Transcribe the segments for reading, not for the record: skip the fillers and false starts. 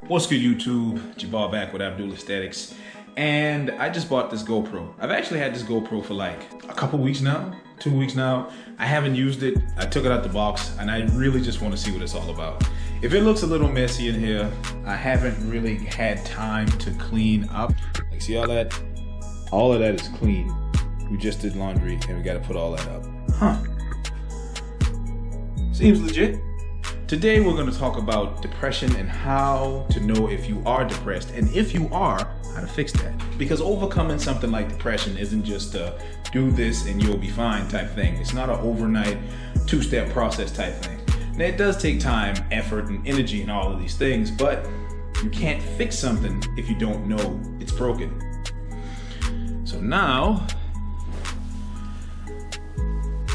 What's good, YouTube? Jabbar back with Abdul Aesthetics, and I just bought this GoPro. I've actually had this GoPro for like a couple weeks now, 2 weeks now. I haven't used it. I took it out the box, and I really just want to see what it's all about. If it looks a little messy in here, I haven't really had time to clean up. Like, see all that? All of that is clean. We just did laundry, and we got to put all that up. Huh. Seems legit. Today we're going to talk about depression and how to know if you are depressed, and if you are, how to fix that. Because overcoming something like depression isn't just a do this and you'll be fine type thing. It's not an overnight two-step process type thing. Now, it does take time, effort, and energy and all of these things, but you can't fix something if you don't know it's broken. So now,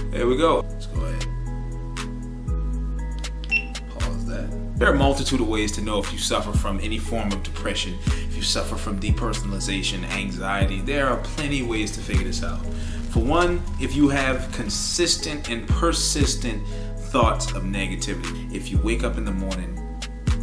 there we go. Let's go ahead. There are a multitude of ways to know if you suffer from any form of depression, if you suffer from depersonalization, anxiety. There are plenty of ways to figure this out. For one, if you have consistent and persistent thoughts of negativity. If you wake up in the morning,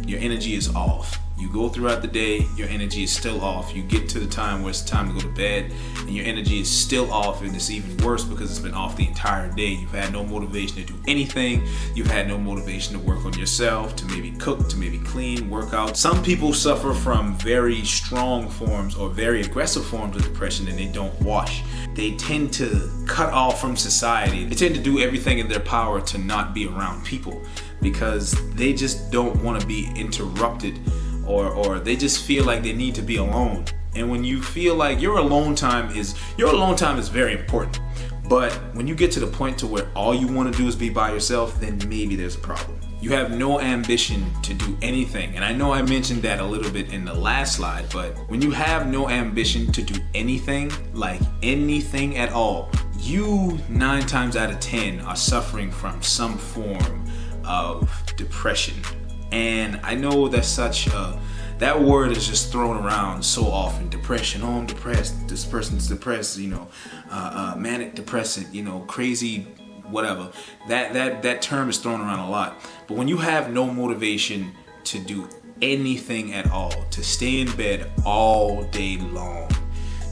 your energy is off. You go throughout the day, your energy is still off. You get to the time where it's time to go to bed, and your energy is still off, and it's even worse because it's been off the entire day. You've had no motivation to do anything. You've had no motivation to work on yourself, to maybe cook, to maybe clean, work out. Some people suffer from very strong forms or very aggressive forms of depression, and they don't wash. They tend to cut off from society. They tend to do everything in their power to not be around people because they just don't want to be interrupted, or they just feel like they need to be alone. And when you feel like your alone time is very important. But when you get to the point to where all you want to do is be by yourself, then maybe there's a problem. You have no ambition to do anything. And I know I mentioned that a little bit in the last slide, but when you have no ambition to do anything, like anything at all, you 9 times out of 10 are suffering from some form of depression. And I know that's that word is just thrown around so often. Depression, oh, I'm depressed. This person's depressed, manic depressant, crazy, whatever. That term is thrown around a lot. But when you have no motivation to do anything at all, to stay in bed all day long,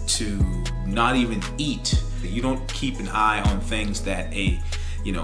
to not even eat, you don't keep an eye on things that a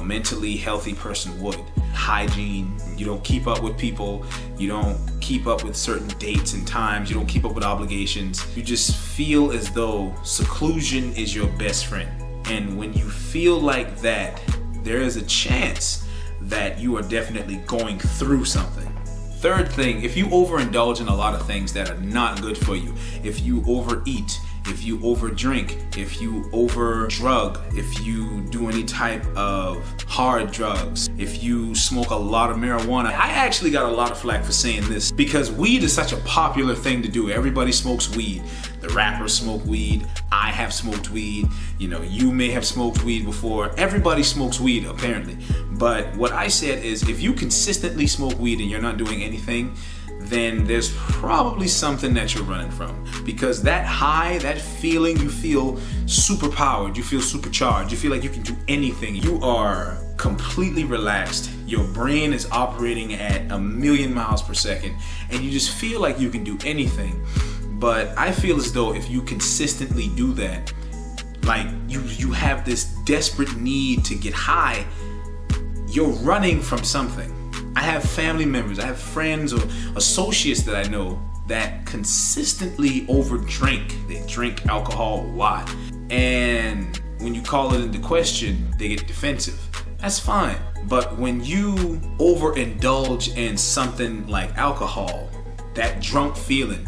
mentally healthy person would. Hygiene, you don't keep up with people, you don't keep up with certain dates and times, you don't keep up with obligations. You just feel as though seclusion is your best friend. And when you feel like that, there is a chance that you are definitely going through something. Third thing, if you overindulge in a lot of things that are not good for you, if you overeat, if you overdrink, if you overdrug, if you do any type of hard drugs, if you smoke a lot of marijuana. I actually got a lot of flack for saying this because weed is such a popular thing to do. Everybody smokes weed. The rappers smoke weed. I have smoked weed. You may have smoked weed before. Everybody smokes weed apparently. But what I said is if you consistently smoke weed and you're not doing anything, then there's probably something that you're running from. Because that high, that feeling, you feel superpowered, you feel supercharged, you feel like you can do anything. You are completely relaxed. Your brain is operating at 1,000,000 miles per second, and you just feel like you can do anything. But I feel as though if you consistently do that, like you have this desperate need to get high, you're running from something. I have family members, I have friends or associates that I know that consistently overdrink. They drink alcohol a lot. And when you call it into question, they get defensive. That's fine. But when you overindulge in something like alcohol, that drunk feeling,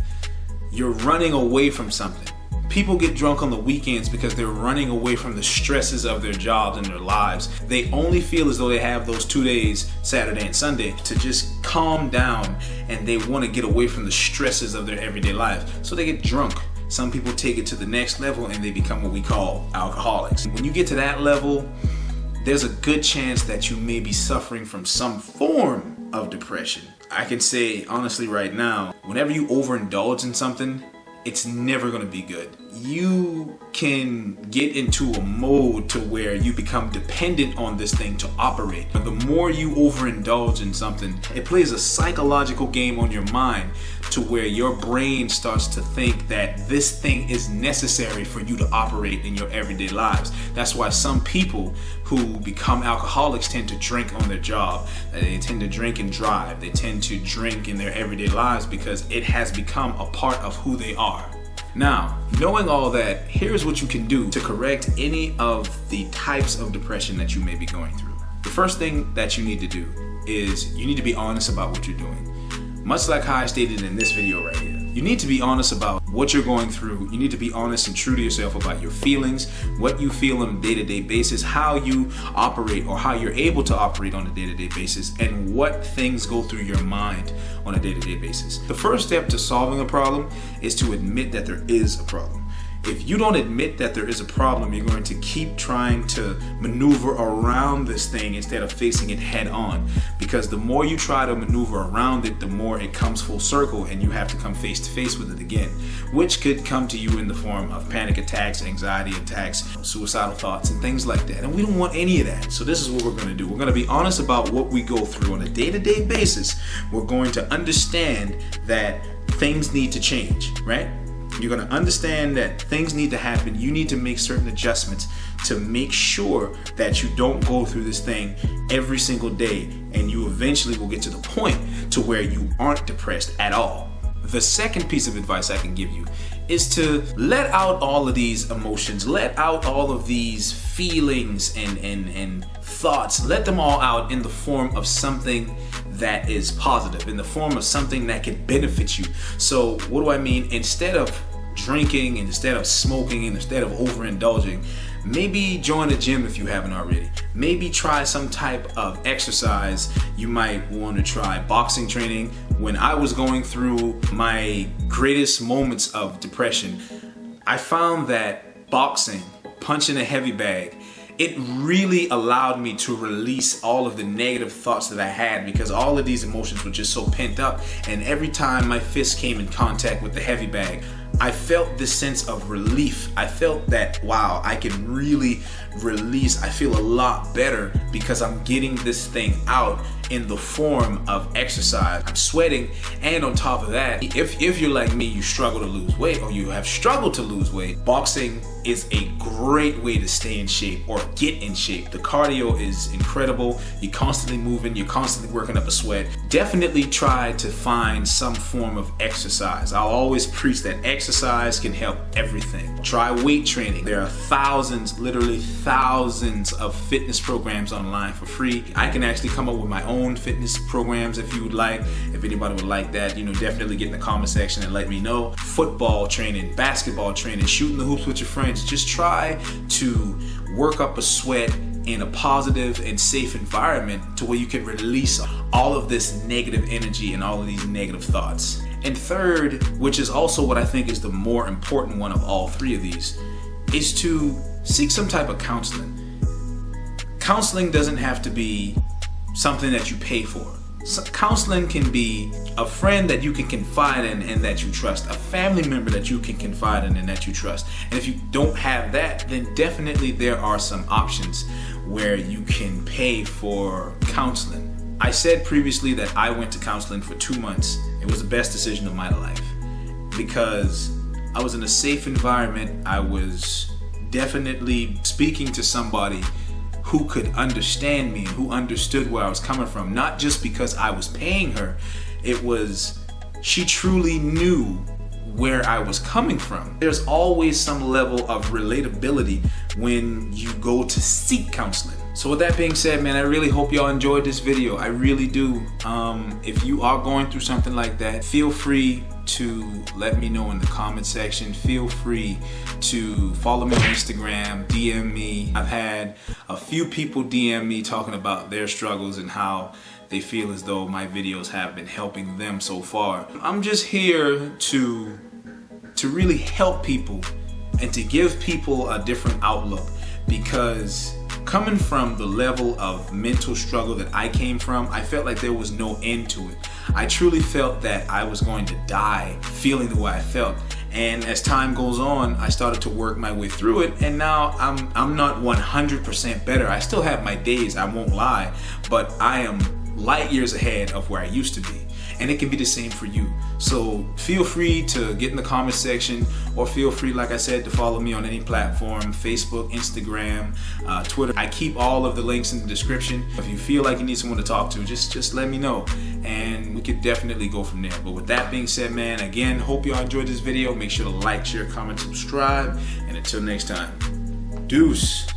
you're running away from something. People get drunk on the weekends because they're running away from the stresses of their jobs and their lives. They only feel as though they have those 2 days, Saturday and Sunday, to just calm down, and they want to get away from the stresses of their everyday life. So they get drunk. Some people take it to the next level and they become what we call alcoholics. When you get to that level, there's a good chance that you may be suffering from some form of depression. I can say honestly right now, whenever you overindulge in something, it's never going to be good. you can get into a mode to where you become dependent on this thing to operate. And the more you overindulge in something, it plays a psychological game on your mind to where your brain starts to think that this thing is necessary for you to operate in your everyday lives. That's why some people who become alcoholics tend to drink on their job. They tend to drink and drive. They tend to drink in their everyday lives because it has become a part of who they are. Now, knowing all that, here's what you can do to correct any of the types of depression that you may be going through. The first thing that you need to do is you need to be honest about what you're doing. Much like how I stated in this video right here. You need to be honest about what you're going through. You need to be honest and true to yourself about your feelings, what you feel on a day-to-day basis, how you operate or how you're able to operate on a day-to-day basis, and what things go through your mind on a day-to-day basis. The first step to solving a problem is to admit that there is a problem. If you don't admit that there is a problem, you're going to keep trying to maneuver around this thing instead of facing it head on. Because the more you try to maneuver around it, the more it comes full circle and you have to come face to face with it again, which could come to you in the form of panic attacks, anxiety attacks, suicidal thoughts, and things like that. And we don't want any of that. So this is what we're going to do. We're going to be honest about what we go through on a day-to-day basis. We're going to understand that things need to change, right? You're going to understand that things need to happen. You need to make certain adjustments to make sure that you don't go through this thing every single day, and you eventually will get to the point to where you aren't depressed at all. The second piece of advice I can give you is to let out all of these emotions, let out all of these feelings and thoughts, let them all out in the form of something that is positive, in the form of something that can benefit you. So what do I mean? Instead of drinking, instead of smoking, instead of overindulging, maybe join the gym if you haven't already. Maybe try some type of exercise. You might want to try boxing training. When I was going through my greatest moments of depression, I found that boxing, punching a heavy bag, it really allowed me to release all of the negative thoughts that I had, because all of these emotions were just so pent up. And every time my fist came in contact with the heavy bag, I felt this sense of relief. I felt that, wow, I can really release. I feel a lot better because I'm getting this thing out in the form of exercise. I'm sweating, and on top of that, if you're like me, you struggle to lose weight, or you have struggled to lose weight, boxing is a great way to stay in shape or get in shape. The cardio is incredible. You're constantly moving, you're constantly working up a sweat. Definitely try to find some form of exercise. I'll always preach that exercise can help everything. Try weight training. There are thousands, literally thousands of fitness programs online for free. I can actually come up with my own fitness programs if you would like. If anybody would like that, definitely get in the comment section and let me know. Football training, basketball training, shooting the hoops with your friends. Just try to work up a sweat in a positive and safe environment to where you can release all of this negative energy and all of these negative thoughts. And third, which is also what I think is the more important one of all three of these, is to seek some type of counseling. Counseling doesn't have to be something that you pay for. So counseling can be a friend that you can confide in and that you trust, a family member that you can confide in and that you trust. And if you don't have that, then definitely there are some options where you can pay for counseling. I said previously that I went to counseling for 2 months. It was the best decision of my life because I was in a safe environment. I was definitely speaking to somebody who could understand me and who understood where I was coming from, not just because I was paying her. It was, she truly knew where I was coming from. There's always some level of relatability when you go to seek counseling. So with that being said, man, I really hope y'all enjoyed this video. I really do. If you are going through something like that, feel free to let me know in the comment section. Feel free to follow me on Instagram, DM me. I've had a few people DM me talking about their struggles and how they feel as though my videos have been helping them so far. I'm just here to really help people and to give people a different outlook, because coming from the level of mental struggle that I came from, I felt like there was no end to it. I truly felt that I was going to die feeling the way I felt. And as time goes on, I started to work my way through it, and now I'm not 100% better. I still have my days, I won't lie, but I am light years ahead of where I used to be. And it can be the same for you. So feel free to get in the comment section, or feel free, like I said, to follow me on any platform, Facebook, Instagram, Twitter. I keep all of the links in the description. If you feel like you need someone to talk to, just let me know, and we could definitely go from there. But with that being said, man, again, hope y'all enjoyed this video. Make sure to like, share, comment, subscribe, and until next time, deuce.